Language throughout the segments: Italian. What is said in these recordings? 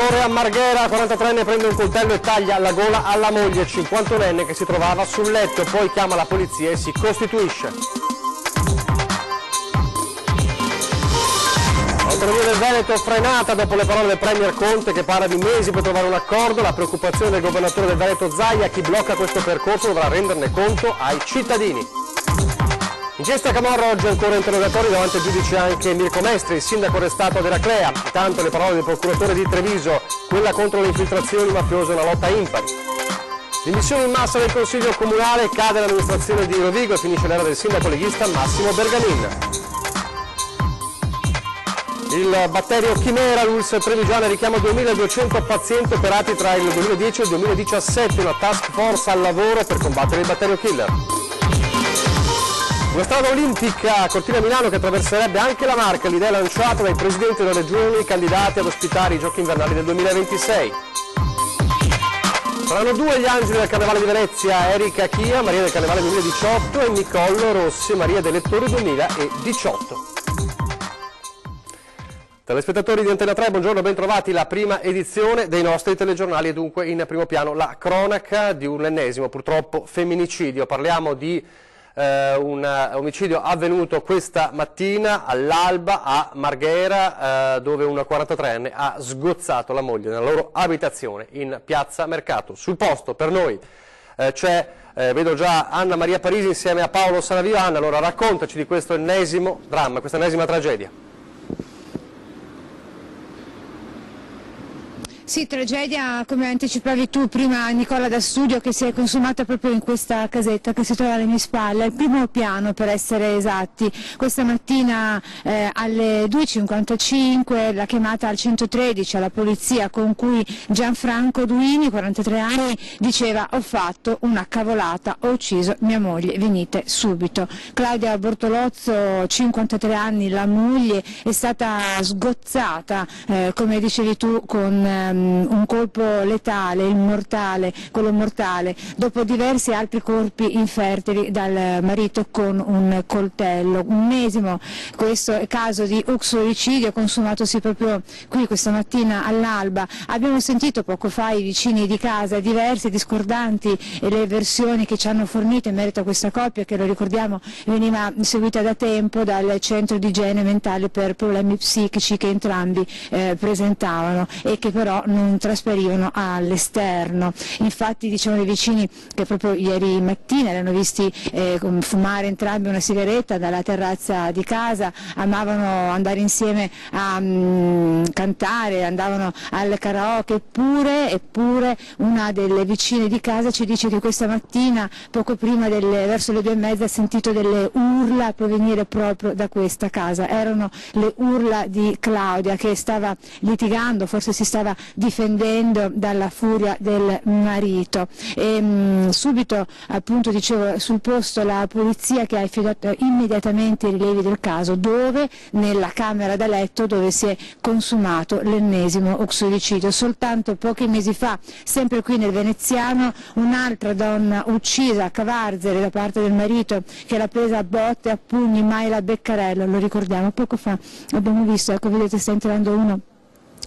Orrore a Marghera, 43enne prende un coltello e taglia la gola alla moglie, 51enne che si trovava sul letto, poi chiama la polizia e si costituisce. L'autonomia del Veneto frenata dopo le parole del Premier Conte che parla di mesi per trovare un accordo, la preoccupazione del governatore del Veneto Zaia, chi blocca questo percorso dovrà renderne conto ai cittadini. Inchiesta Camorra, oggi ancora interrogatori davanti al giudice anche Mirko Mestri, il sindaco arrestato ad Eraclea. Intanto le parole del procuratore di Treviso, quella contro le infiltrazioni mafiose è una lotta impari. Dimissioni in massa del Consiglio Comunale, cade l'amministrazione di Rovigo e finisce l'era del sindaco leghista Massimo Berganin. Il batterio Chimera, l'ULSS trevigiana richiama 2200 pazienti operati tra il 2010 e il 2017, una task force al lavoro per combattere il batterio killer. Una strada olimpica a Cortina Milano che attraverserebbe anche la Marca, l'idea lanciata dai presidenti delle regioni candidati ad ospitare i giochi invernali del 2026. Saranno due gli angeli del Carnevale di Venezia, Erika Chia, Maria del Carnevale 2018 e Nicolò Rossi, Maria dei Lettori 2018. Telespettatori di Antena 3, buongiorno, ben trovati, la prima edizione dei nostri telegiornali e dunque in primo piano la cronaca di un ennesimo purtroppo femminicidio. Parliamo di un omicidio avvenuto questa mattina all'alba a Marghera, dove una 43enne ha sgozzato la moglie nella loro abitazione in piazza Mercato. Sul posto per noi c'è, vedo già Anna Maria Parisi insieme a Paolo Sanavio. Anna, allora raccontaci di questo ennesimo dramma, questa ennesima tragedia. Sì, tragedia come anticipavi tu prima Nicola da studio, che si è consumata proprio in questa casetta che si trova alle mie spalle, al primo piano per essere esatti. Questa mattina alle 2:55 la chiamata al 113 alla polizia con cui Gianfranco Duini, 43 anni, diceva: ho fatto una cavolata, ho ucciso mia moglie, venite subito. Claudia Bortolozzo, 53 anni, la moglie, è stata sgozzata, come dicevi tu, con un colpo letale, quello mortale, dopo diversi altri colpi infertili dal marito con un coltello. Un ennesimo questo caso di uxoricidio consumatosi proprio qui questa mattina all'alba. Abbiamo sentito poco fa i vicini di casa, diverse, discordanti le versioni che ci hanno fornito in merito a questa coppia che, lo ricordiamo, veniva seguita da tempo dal centro di igiene mentale per problemi psichici che entrambi presentavano e che però non trasferivano all'esterno. Infatti dicevano i vicini che proprio ieri mattina li hanno visti fumare entrambi una sigaretta dalla terrazza di casa, amavano andare insieme a cantare, andavano al karaoke, eppure una delle vicine di casa ci dice che questa mattina, poco prima verso le 2:30, ha sentito delle urla provenire proprio da questa casa. Erano le urla di Claudia, che stava litigando, forse si stava difendendo dalla furia del marito. E subito, appunto, dicevo, sul posto la polizia, che ha affidato immediatamente i rilevi del caso, dove nella camera da letto dove si è consumato l'ennesimo uxoricidio. Soltanto pochi mesi fa, sempre qui nel Veneziano, un'altra donna uccisa a Cavarzere da parte del marito, che l'ha presa a botte, a pugni, Mayla Beccarello, lo ricordiamo, poco fa abbiamo visto, ecco, vedete, sta entrando uno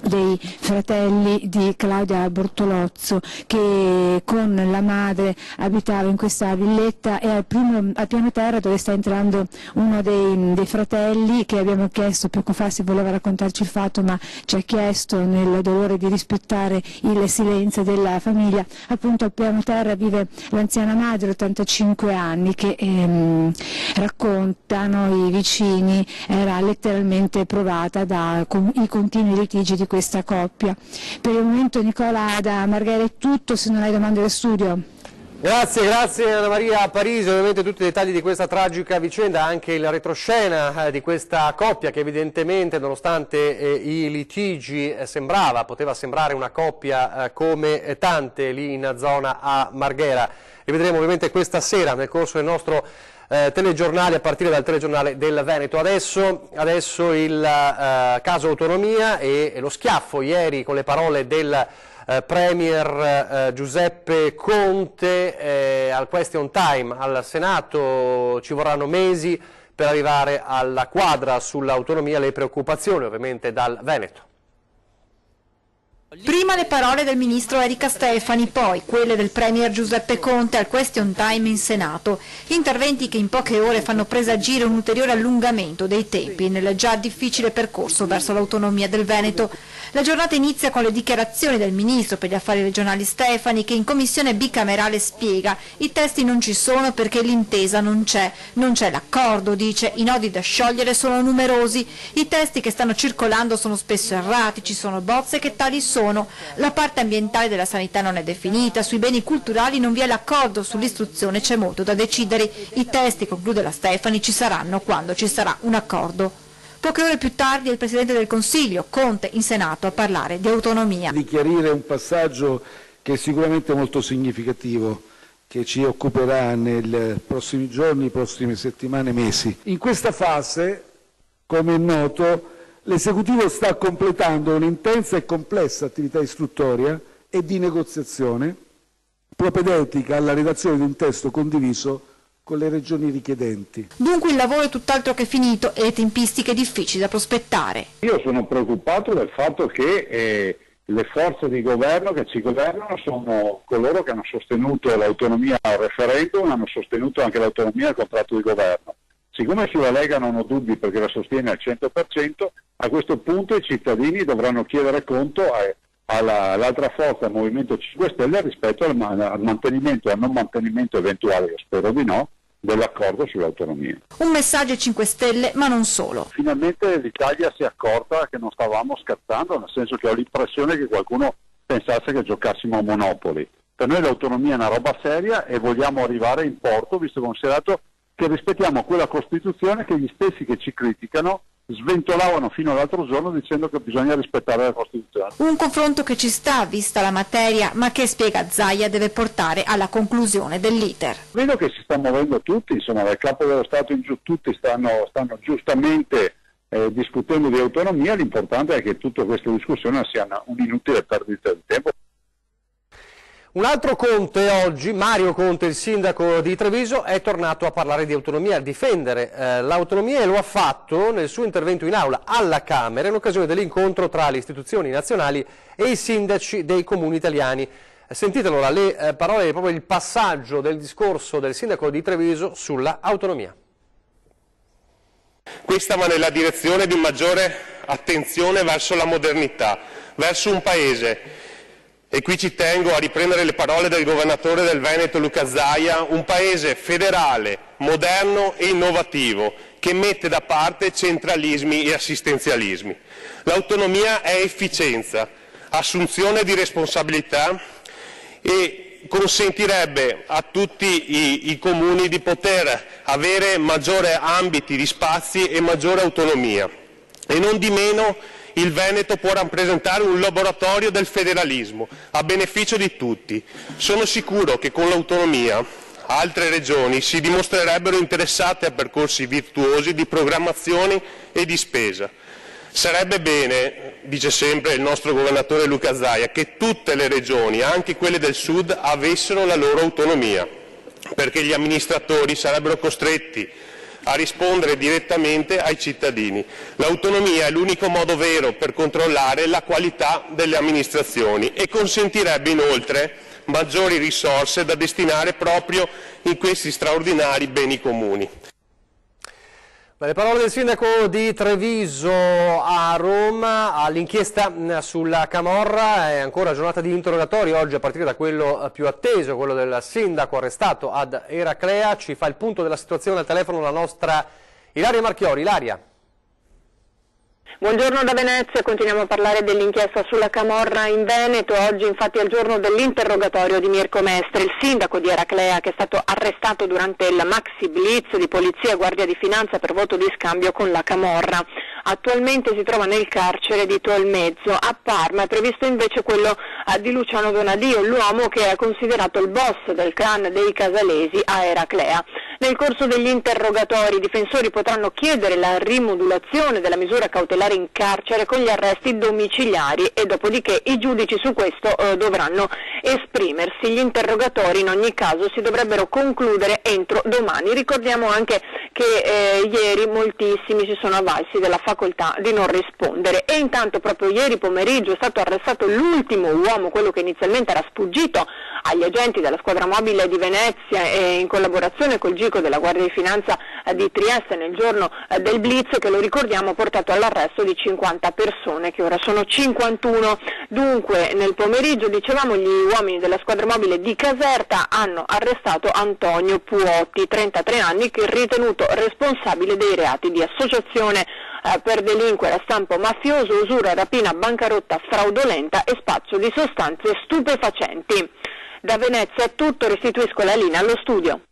dei fratelli di Claudia Bortolozzo, che con la madre abitava in questa villetta, e al piano terra dove sta entrando uno dei fratelli, che abbiamo chiesto poco fa se voleva raccontarci il fatto, ma ci ha chiesto, nel dolore di rispettare il silenzio della famiglia, appunto al piano terra vive l'anziana madre, 85 anni, che raccontano i vicini era letteralmente provata dai continui litigi di questa coppia. Per il momento, Nicola, da Marghera è tutto, se non hai domande da studio. Grazie Anna Maria Parisi, ovviamente tutti i dettagli di questa tragica vicenda, anche il retroscena di questa coppia che evidentemente, nonostante i litigi, poteva sembrare una coppia come tante lì in zona a Marghera. E vedremo ovviamente questa sera nel corso del nostro telegiornale, a partire dal telegiornale del Veneto. Adesso il caso autonomia e lo schiaffo ieri con le parole del Premier Giuseppe Conte al question time al Senato. Ci vorranno mesi per arrivare alla quadra sull'autonomia, le preoccupazioni ovviamente dal Veneto. Prima le parole del ministro Erika Stefani, poi quelle del premier Giuseppe Conte al question time in Senato. Interventi che in poche ore fanno presagire un ulteriore allungamento dei tempi nel già difficile percorso verso l'autonomia del Veneto. La giornata inizia con le dichiarazioni del ministro per gli affari regionali Stefani, che in commissione bicamerale spiega: i testi non ci sono perché l'intesa non c'è l'accordo, dice, i nodi da sciogliere sono numerosi, i testi che stanno circolando sono spesso erratici, sono bozze che tali sono, la parte ambientale della sanità non è definita, sui beni culturali non vi è l'accordo, sull'istruzione c'è molto da decidere, i testi, conclude la Stefani, ci saranno quando ci sarà un accordo. Poche ore più tardi è il Presidente del Consiglio, Conte, in Senato a parlare di autonomia. Di chiarire un passaggio che è sicuramente molto significativo, che ci occuperà nei prossimi giorni, prossime settimane, mesi. In questa fase, come è noto, l'Esecutivo sta completando un'intensa e complessa attività istruttoria e di negoziazione propedeutica alla redazione di un testo condiviso con le regioni richiedenti. Dunque il lavoro è tutt'altro che finito e le tempistiche difficili da prospettare. Io sono preoccupato del fatto che le forze di governo che ci governano sono coloro che hanno sostenuto l'autonomia al referendum, hanno sostenuto anche l'autonomia al contratto di governo. Siccome sulla Lega non ho dubbi perché la sostiene al 100%, a questo punto i cittadini dovranno chiedere conto all'altra forza, al Movimento 5 Stelle, rispetto al mantenimento e al non mantenimento eventuale, io spero di no, dell'accordo sull'autonomia. Un messaggio ai 5 Stelle, ma non solo. Finalmente l'Italia si è accorta che non stavamo scherzando, nel senso che ho l'impressione che qualcuno pensasse che giocassimo a Monopoli. Per noi l'autonomia è una roba seria e vogliamo arrivare in porto, visto e considerato che rispettiamo quella Costituzione che gli stessi che ci criticano sventolavano fino all'altro giorno dicendo che bisogna rispettare la Costituzione. Un confronto che ci sta, vista la materia, ma che, spiega Zaia, deve portare alla conclusione dell'iter. Vedo che si sta muovendo tutti, insomma, dal Capo dello Stato in giù tutti stanno giustamente discutendo di autonomia, l'importante è che tutta questa discussione sia un'inutile perdita di tempo. Un altro Conte oggi, Mario Conte, il sindaco di Treviso, è tornato a parlare di autonomia, a difendere l'autonomia, e lo ha fatto nel suo intervento in aula alla Camera in occasione dell'incontro tra le istituzioni nazionali e i sindaci dei comuni italiani. Sentitelo, le parole, proprio il passaggio del discorso del sindaco di Treviso sulla autonomia. Questa va nella direzione di maggiore attenzione verso la modernità, verso un paese. E qui ci tengo a riprendere le parole del governatore del Veneto Luca Zaia, un paese federale, moderno e innovativo, che mette da parte centralismi e assistenzialismi. L'autonomia è efficienza, assunzione di responsabilità e consentirebbe a tutti i comuni di poter avere maggiore ambiti di spazi e maggiore autonomia. E non di meno il Veneto può rappresentare un laboratorio del federalismo a beneficio di tutti. Sono sicuro che con l'autonomia altre regioni si dimostrerebbero interessate a percorsi virtuosi di programmazione e di spesa. Sarebbe bene, dice sempre il nostro governatore Luca Zaia, che tutte le regioni, anche quelle del sud, avessero la loro autonomia, perché gli amministratori sarebbero costretti a rispondere direttamente ai cittadini. L'autonomia è l'unico modo vero per controllare la qualità delle amministrazioni e consentirebbe inoltre maggiori risorse da destinare proprio in questi straordinari beni comuni. Le parole del sindaco di Treviso a Roma all'inchiesta sulla Camorra. È ancora giornata di interrogatori oggi, a partire da quello più atteso, quello del sindaco arrestato ad Eraclea. Ci fa il punto della situazione al telefono la nostra Ilaria Marchiori. Ilaria. Buongiorno da Venezia, continuiamo a parlare dell'inchiesta sulla Camorra in Veneto. Oggi infatti è il giorno dell'interrogatorio di Mirko Mestre, il sindaco di Eraclea, che è stato arrestato durante il maxi blitz di polizia e guardia di finanza per voto di scambio con la Camorra. Attualmente si trova nel carcere di Tolmezzo. A Parma è previsto invece quello di Luciano Donadio, l'uomo che è considerato il boss del clan dei Casalesi a Eraclea. Nel corso degli interrogatori i difensori potranno chiedere la rimodulazione della misura cautelare in carcere con gli arresti domiciliari e dopodiché i giudici su questo dovranno esprimersi. Gli interrogatori in ogni caso si dovrebbero concludere entro domani. Ricordiamo anche che ieri moltissimi si sono avvalsi della facoltà di non rispondere. E intanto proprio ieri pomeriggio è stato arrestato l'ultimo uomo, quello che inizialmente era sfuggito agli agenti della squadra mobile di Venezia e in collaborazione col GICO della Guardia di Finanza di Trieste nel giorno del blitz, che lo ricordiamo ha portato all'arresto di 50 persone, che ora sono 51. Dunque nel pomeriggio, dicevamo, gli uomini della squadra mobile di Caserta hanno arrestato Antonio Puotti, 33 anni, che è ritenuto responsabile dei reati di associazione per delinquere a stampo mafioso, usura, rapina, bancarotta fraudolenta e spaccio di sostanze stupefacenti. Da Venezia è tutto, restituisco la linea allo studio.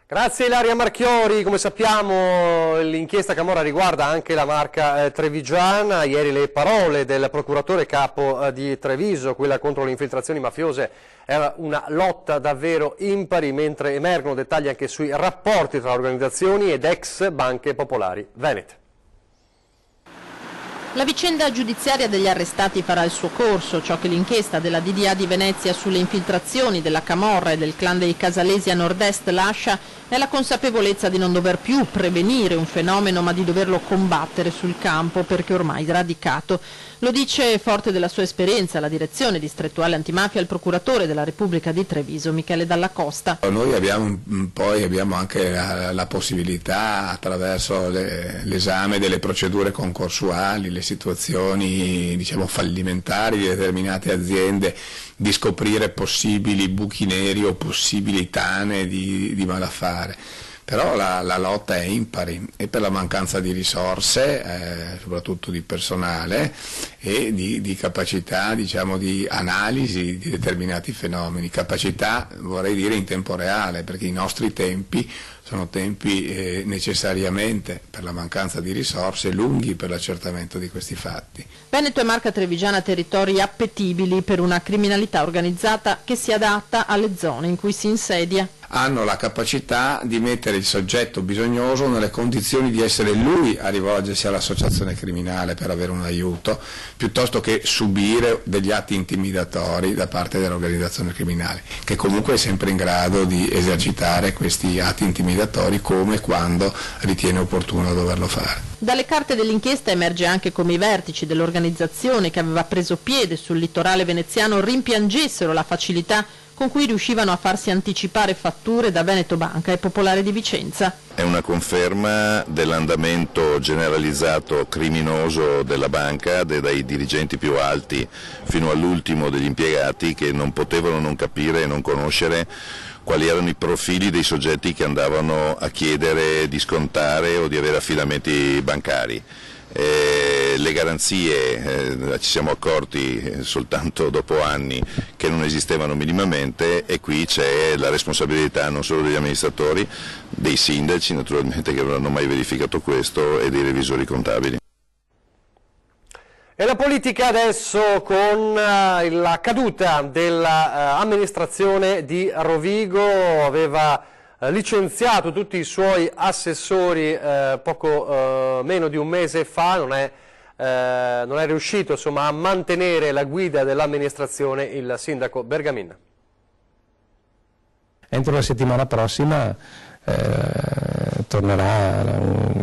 Grazie Ilaria Marchiori. Come sappiamo l'inchiesta Camorra riguarda anche la Marca trevigiana. Ieri le parole del procuratore capo di Treviso, quella contro le infiltrazioni mafiose, era una lotta davvero impari, mentre emergono dettagli anche sui rapporti tra organizzazioni ed ex banche popolari venete. La vicenda giudiziaria degli arrestati farà il suo corso. Ciò che l'inchiesta della DDA di Venezia sulle infiltrazioni della Camorra e del clan dei Casalesi a nord-est lascia è la consapevolezza di non dover più prevenire un fenomeno, ma di doverlo combattere sul campo, perché ormai radicato. Lo dice, forte della sua esperienza, la direzione distrettuale antimafia, il procuratore della Repubblica di Treviso, Michele Dalla Costa. Noi abbiamo anche la possibilità, attraverso l'esame delle procedure concorsuali, le situazioni fallimentari di determinate aziende, di scoprire possibili buchi neri o possibili tane di malaffare. Però la lotta è impari, e per la mancanza di risorse, soprattutto di personale, e di capacità di analisi di determinati fenomeni, capacità vorrei dire in tempo reale, perché i nostri tempi sono tempi necessariamente, per la mancanza di risorse, lunghi per l'accertamento di questi fatti. Veneto e Marca trevigiana territori appetibili per una criminalità organizzata che si adatta alle zone in cui si insedia. Hanno la capacità di mettere il soggetto bisognoso nelle condizioni di essere lui a rivolgersi all'associazione criminale per avere un aiuto, piuttosto che subire degli atti intimidatori da parte dell'organizzazione criminale, che comunque è sempre in grado di esercitare questi atti intimidatori come e quando ritiene opportuno doverlo fare. Dalle carte dell'inchiesta emerge anche come i vertici dell'organizzazione che aveva preso piede sul litorale veneziano rimpiangessero la facilità con cui riuscivano a farsi anticipare fatture da Veneto Banca e Popolare di Vicenza. È una conferma dell'andamento generalizzato criminoso della banca, dai dirigenti più alti fino all'ultimo degli impiegati, che non potevano non capire e non conoscere quali erano i profili dei soggetti che andavano a chiedere di scontare o di avere affidamenti bancari. Le garanzie ci siamo accorti soltanto dopo anni che non esistevano minimamente, e qui c'è la responsabilità non solo degli amministratori, dei sindaci naturalmente che non hanno mai verificato questo, e dei revisori contabili. E la politica adesso, con la caduta dell'amministrazione di Rovigo. Aveva licenziato tutti i suoi assessori poco meno di un mese fa, non è riuscito a mantenere la guida dell'amministrazione il sindaco Bergamin. Entro la settimana prossima tornerà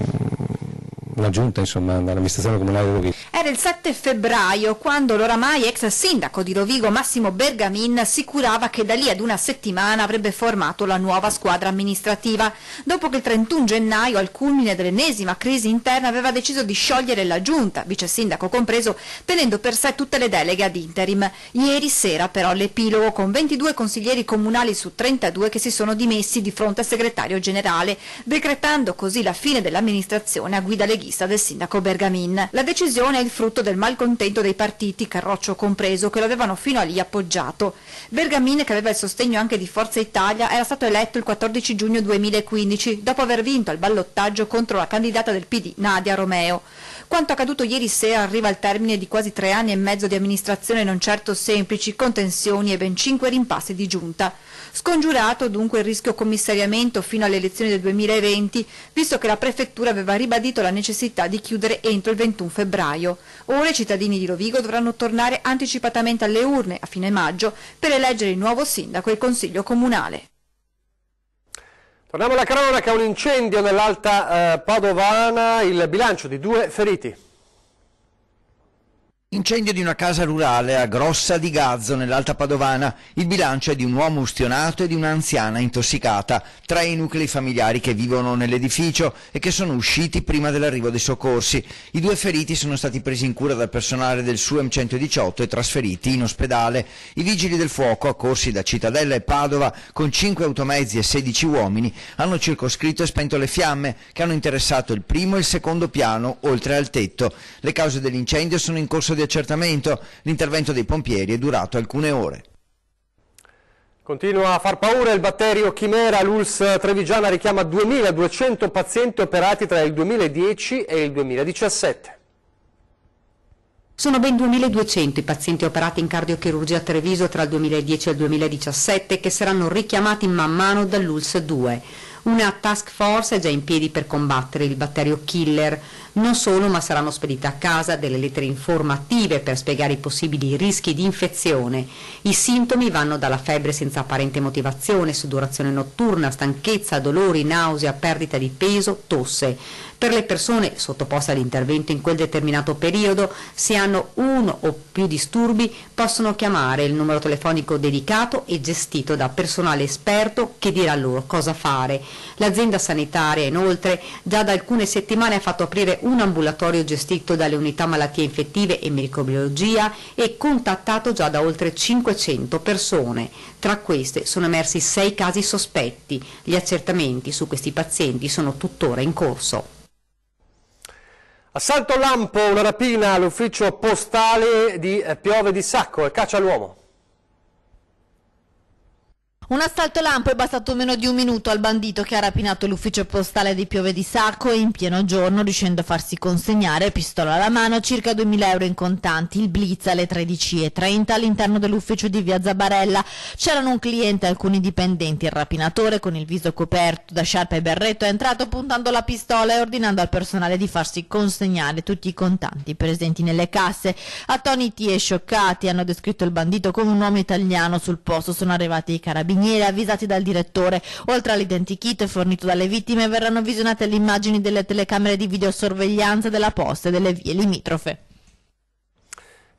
una giunta dall'amministrazione comunale di Rovigo. Era il 7 febbraio quando l'oramai ex sindaco di Rovigo Massimo Bergamin assicurava che da lì ad una settimana avrebbe formato la nuova squadra amministrativa, dopo che il 31 gennaio, al culmine dell'ennesima crisi interna, aveva deciso di sciogliere la giunta, vice sindaco compreso, tenendo per sé tutte le deleghe ad interim. Ieri sera però l'epilogo, con 22 consiglieri comunali su 32 che si sono dimessi di fronte al segretario generale, decretando così la fine dell'amministrazione a guida leghista del sindaco Bergamin. La decisione è il frutto del malcontento dei partiti, Carroccio compreso, che lo avevano fino a lì appoggiato. Bergamin, che aveva il sostegno anche di Forza Italia, era stato eletto il 14 giugno 2015, dopo aver vinto al ballottaggio contro la candidata del PD, Nadia Romeo. Quanto accaduto ieri sera arriva al termine di quasi 3 anni e mezzo di amministrazione non certo semplici, con tensioni e ben 5 rimpassi di giunta. Scongiurato dunque il rischio commissariamento fino alle elezioni del 2020, visto che la prefettura aveva ribadito la necessità di chiudere entro il 21 febbraio. Ora i cittadini di Rovigo dovranno tornare anticipatamente alle urne a fine maggio per eleggere il nuovo sindaco e il consiglio comunale. Torniamo alla cronaca, un incendio nell'Alta Padovana, il bilancio di 2 feriti. Incendio di una casa rurale a Grossa di Gazzo, nell'Alta Padovana. Il bilancio è di un uomo ustionato e di un'anziana intossicata. 3 i nuclei familiari che vivono nell'edificio e che sono usciti prima dell'arrivo dei soccorsi. I 2 feriti sono stati presi in cura dal personale del SUEM 118 e trasferiti in ospedale. I vigili del fuoco, accorsi da Cittadella e Padova, con 5 automezzi e 16 uomini, hanno circoscritto e spento le fiamme che hanno interessato il primo e il secondo piano, oltre al tetto. Le cause dell'incendio sono in corso di accertamento. L'intervento dei pompieri è durato alcune ore. Continua a far paura il batterio Chimera. L'ULSS Trevigiana richiama 2.200 pazienti operati tra il 2010 e il 2017. Sono ben 2.200 i pazienti operati in cardiochirurgia a Treviso tra il 2010 e il 2017 che saranno richiamati man mano dall'ULSS 2. Una task force è già in piedi per combattere il batterio killer. Non solo, ma saranno spedite a casa delle lettere informative per spiegare i possibili rischi di infezione. I sintomi vanno dalla febbre senza apparente motivazione, sudorazione notturna, stanchezza, dolori, nausea, perdita di peso, tosse. Per le persone sottoposte all'intervento in quel determinato periodo, se hanno uno o più disturbi, possono chiamare il numero telefonico dedicato e gestito da personale esperto che dirà loro cosa fare. L'azienda sanitaria, inoltre, già da alcune settimane ha fatto aprire un ambulatorio gestito dalle unità malattie infettive e microbiologia e contattato già da oltre 500 persone. Tra queste sono emersi 6 casi sospetti. Gli accertamenti su questi pazienti sono tuttora in corso. Assalto lampo, una rapina all'ufficio postale di Piove di Sacco e caccia all'uomo. Un assalto lampo è bastato meno di un minuto al bandito che ha rapinato l'ufficio postale di Piove di Sacco e in pieno giorno, riuscendo a farsi consegnare, pistola alla mano, circa 2.000 euro in contanti. Il blitz alle 13:30 all'interno dell'ufficio di via Zabarella. C'erano un cliente e alcuni dipendenti. Il rapinatore, con il viso coperto da sciarpa e berretto, è entrato puntando la pistola e ordinando al personale di farsi consegnare tutti i contanti presenti nelle casse. Attoniti e scioccati hanno descritto il bandito come un uomo italiano. Sul posto sono arrivati i carabinieri avvisati dal direttore. Oltre all'identikit fornito dalle vittime, verranno visionate le immagini delle telecamere di videosorveglianza della posta e delle vie limitrofe.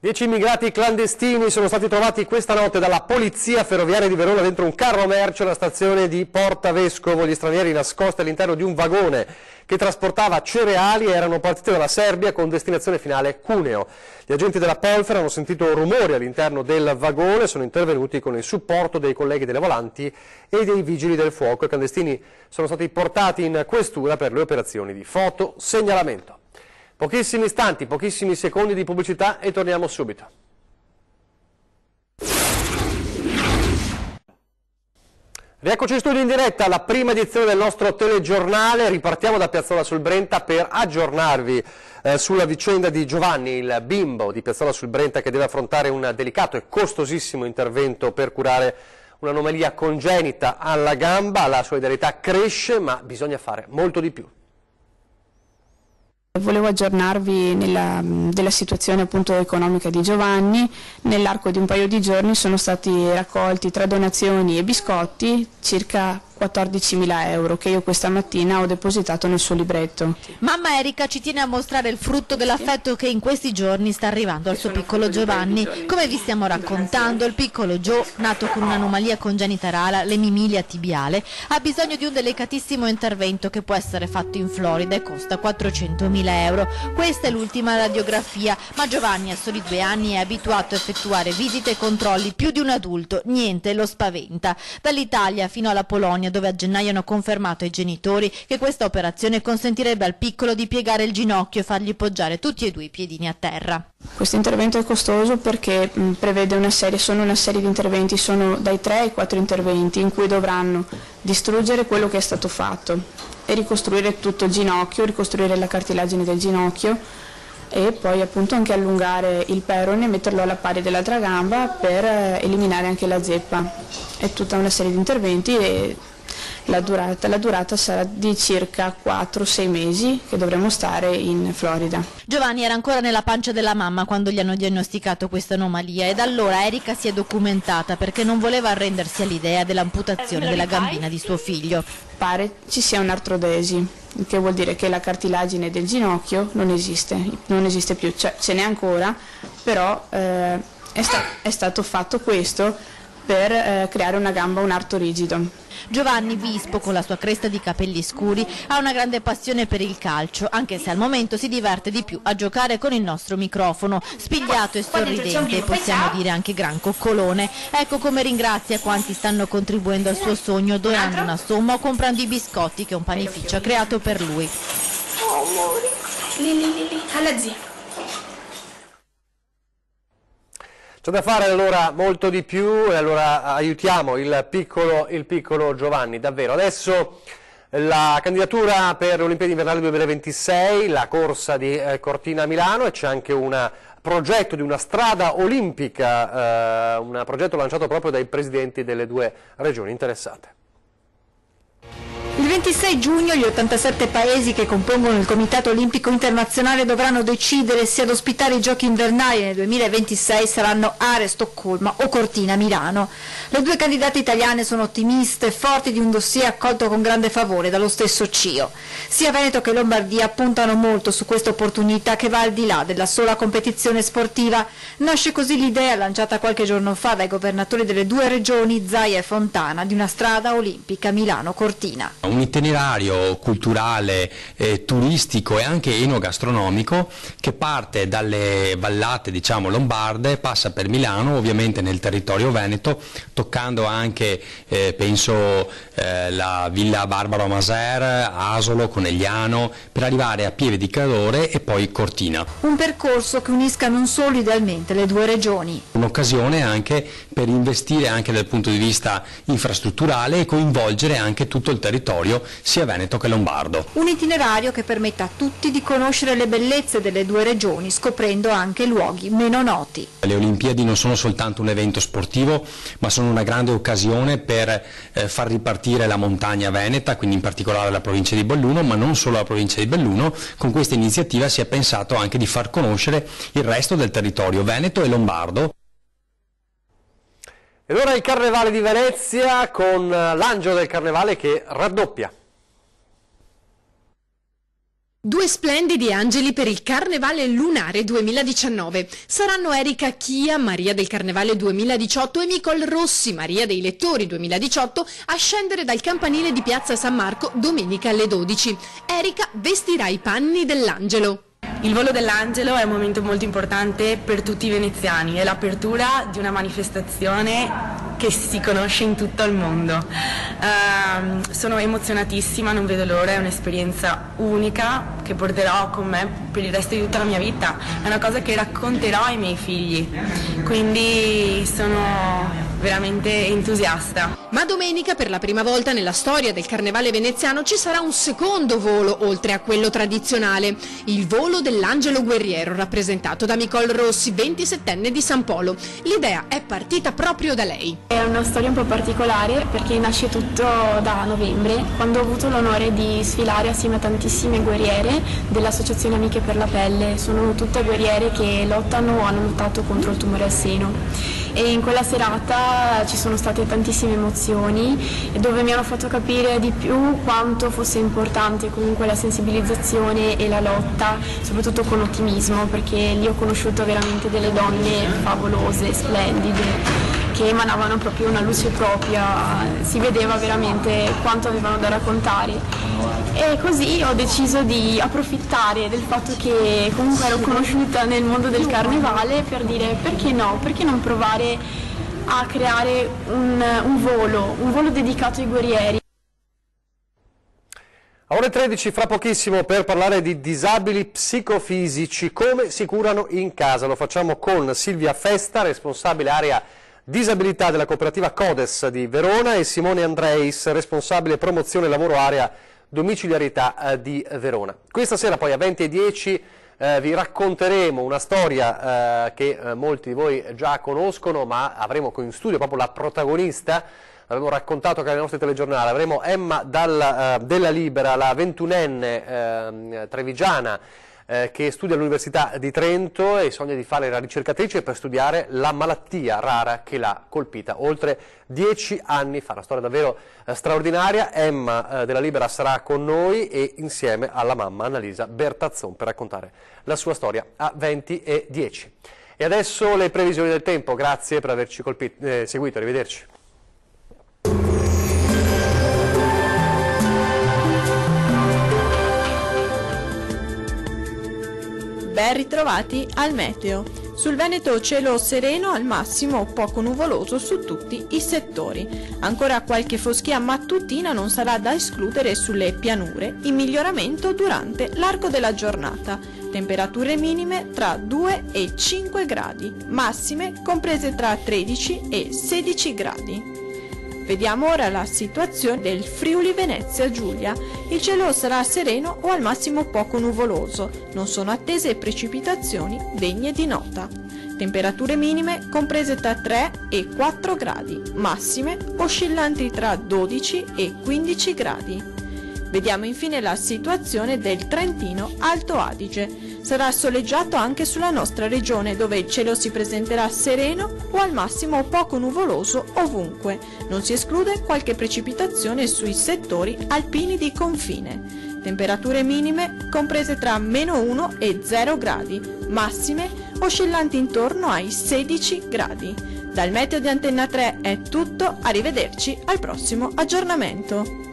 10 immigrati clandestini sono stati trovati questa notte dalla polizia ferroviaria di Verona dentro un carro merci alla stazione di Porta Vescovo. Gli stranieri nascosti all'interno di un vagone che trasportava cereali erano partiti dalla Serbia con destinazione finale Cuneo. Gli agenti della Polfer hanno sentito rumori all'interno del vagone e sono intervenuti con il supporto dei colleghi delle volanti e dei vigili del fuoco. I clandestini sono stati portati in questura per le operazioni di fotosegnalamento. Pochissimi istanti, pochissimi secondi di pubblicità e torniamo subito. Rieccoci in studio in diretta alla prima edizione del nostro telegiornale. Ripartiamo da Piazzola sul Brenta per aggiornarvi sulla vicenda di Giovanni, il bimbo di Piazzola sul Brenta che deve affrontare un delicato e costosissimo intervento per curare un'anomalia congenita alla gamba. La solidarietà cresce, ma bisogna fare molto di più. Volevo aggiornarvi della situazione appunto economica di Giovanni. Nell'arco di un paio di giorni sono stati raccolti tra donazioni e biscotti circa 14.000 euro che io questa mattina ho depositato nel suo libretto. Mamma Erika ci tiene a mostrare il frutto dell'affetto che in questi giorni sta arrivando al suo piccolo Giovanni. Come vi stiamo raccontando, il piccolo Gio, nato con un'anomalia congenita rara, l'emimilia tibiale, ha bisogno di un delicatissimo intervento che può essere fatto in Florida e costa 400.000 euro. Questa è l'ultima radiografia, ma Giovanni a soli 2 anni è abituato a effettuare visite e controlli più di un adulto, niente lo spaventa. Dall'Italia fino alla Polonia, dove a gennaio hanno confermato ai genitori che questa operazione consentirebbe al piccolo di piegare il ginocchio e fargli poggiare tutti e 2 i piedini a terra. Questo intervento è costoso perché prevede sono una serie di interventi, sono dai 3 ai 4 interventi in cui dovranno distruggere quello che è stato fatto e ricostruire tutto il ginocchio, ricostruire la cartilagine del ginocchio e poi appunto anche allungare il perone e metterlo alla pari dell'altra gamba per eliminare anche la zeppa. È tutta una serie di interventi e La durata sarà di circa 4-6 mesi che dovremo stare in Florida. Giovanni era ancora nella pancia della mamma quando gli hanno diagnosticato questa anomalia e da allora Erika si è documentata perché non voleva arrendersi all'idea dell'amputazione della gambina di suo figlio. Pare ci sia un'artrodesi, il che vuol dire che la cartilagine del ginocchio non esiste più, cioè ce n'è ancora, però è stato fatto questo per creare una gamba, un arto rigido. Giovanni Vispo, con la sua cresta di capelli scuri, ha una grande passione per il calcio, anche se al momento si diverte di più a giocare con il nostro microfono, spigliato e sorridente, e possiamo dire anche gran coccolone. Ecco come ringrazia quanti stanno contribuendo al suo sogno, donando una somma o comprando i biscotti che un panificio ha creato per lui. Oh amore, lì, alla zia. C'è da fare allora molto di più e allora aiutiamo il piccolo Giovanni, davvero. Adesso la candidatura per le Olimpiadi Invernali 2026, la corsa di Cortina-Milano, e c'è anche un progetto di una strada olimpica, un progetto lanciato proprio dai presidenti delle 2 regioni interessate. Il 26 giugno gli 87 paesi che compongono il Comitato Olimpico Internazionale dovranno decidere se ad ospitare i Giochi invernali nel 2026 saranno Are, Stoccolma o Cortina, Milano. Le 2 candidate italiane sono ottimiste e forti di un dossier accolto con grande favore dallo stesso CIO. Sia Veneto che Lombardia puntano molto su questa opportunità che va al di là della sola competizione sportiva. Nasce così l'idea, lanciata qualche giorno fa dai governatori delle 2 regioni, Zaia e Fontana, di una strada olimpica Milano-Cortina. Un itinerario culturale, turistico e anche enogastronomico che parte dalle vallate, diciamo, lombarde, passa per Milano, ovviamente nel territorio veneto, toccando anche, penso, la Villa Barbaro Maser, Asolo, Conegliano, per arrivare a Pieve di Cadore e poi Cortina. Un percorso che unisca non solo idealmente le 2 regioni. Un'occasione anche per investire anche dal punto di vista infrastrutturale e coinvolgere anche tutto il territorio, sia veneto che lombardo. Un itinerario che permetta a tutti di conoscere le bellezze delle 2 regioni, scoprendo anche luoghi meno noti. Le Olimpiadi non sono soltanto un evento sportivo, ma sono una grande occasione per far ripartire la montagna veneta, quindi in particolare la provincia di Belluno, ma non solo la provincia di Belluno. Con questa iniziativa si è pensato anche di far conoscere il resto del territorio veneto e lombardo. Ed ora il Carnevale di Venezia con l'Angelo del Carnevale che raddoppia. 2 splendidi angeli per il Carnevale Lunare 2019. Saranno Erika Chia, Maria del Carnevale 2018, e Nicole Rossi, Maria dei Lettori 2018, a scendere dal campanile di Piazza San Marco domenica alle 12. Erika vestirà i panni dell'angelo. Il volo dell'angelo è un momento molto importante per tutti i veneziani, è l'apertura di una manifestazione che si conosce in tutto il mondo. Sono emozionatissima, non vedo l'ora, è un'esperienza unica che porterò con me per il resto di tutta la mia vita, è una cosa che racconterò ai miei figli, quindi sono veramente entusiasta. Ma domenica, per la prima volta nella storia del Carnevale veneziano, ci sarà un secondo volo oltre a quello tradizionale, il volo dell'angelo guerriero, rappresentato da Nicole Rossi, 27enne di San Polo. L'idea è partita proprio da lei. È una storia un po' particolare perché nasce tutto da novembre, quando ho avuto l'onore di sfilare assieme a tantissime guerriere dell'Associazione Amiche per la Pelle. Sono tutte guerriere che lottano o hanno lottato contro il tumore al seno. E in quella serata ci sono state tantissime emozioni dove mi hanno fatto capire di più quanto fosse importante comunque la sensibilizzazione e la lotta, soprattutto con ottimismo, perché lì ho conosciuto veramente delle donne favolose, splendide, che emanavano proprio una luce propria, si vedeva veramente quanto avevano da raccontare. E così ho deciso di approfittare del fatto che comunque ero conosciuta nel mondo del carnevale per dire perché no, perché non provare a creare un volo dedicato ai guerrieri. A ore 13 fra pochissimo per parlare di disabili psicofisici, come si curano in casa. Lo facciamo con Silvia Festa, responsabile area disabilità della cooperativa Codes di Verona, e Simone Andreis, responsabile promozione lavoro area domiciliarità di Verona. Questa sera poi a 20:10 vi racconteremo una storia che molti di voi già conoscono, ma avremo qui in studio proprio la protagonista l'avevo raccontato che nei nostri telegiornali, avremo Emma della Libera, la 21enne trevigiana, che studia all'Università di Trento e sogna di fare la ricercatrice per studiare la malattia rara che l'ha colpita oltre 10 anni fa. Una storia davvero straordinaria. Emma della Libera sarà con noi e insieme alla mamma Annalisa Bertazzon per raccontare la sua storia a 20:10. E adesso le previsioni del tempo. Grazie per averci seguito, arrivederci. Ben ritrovati al meteo. Sul Veneto cielo sereno, al massimo poco nuvoloso su tutti i settori. Ancora qualche foschia mattutina non sarà da escludere sulle pianure, in miglioramento durante l'arco della giornata. Temperature minime tra 2 e 5 gradi, massime comprese tra 13 e 16 gradi. Vediamo ora la situazione del Friuli Venezia Giulia. Il cielo sarà sereno o al massimo poco nuvoloso. Non sono attese precipitazioni degne di nota. Temperature minime comprese tra 3 e 4 gradi, massime oscillanti tra 12 e 15 gradi. Vediamo infine la situazione del Trentino Alto Adige. Sarà soleggiato anche sulla nostra regione, dove il cielo si presenterà sereno o al massimo poco nuvoloso ovunque. Non si esclude qualche precipitazione sui settori alpini di confine. Temperature minime comprese tra -1 e 0 gradi, massime oscillanti intorno ai 16 gradi. Dal meteo di Antenna 3 è tutto, arrivederci al prossimo aggiornamento.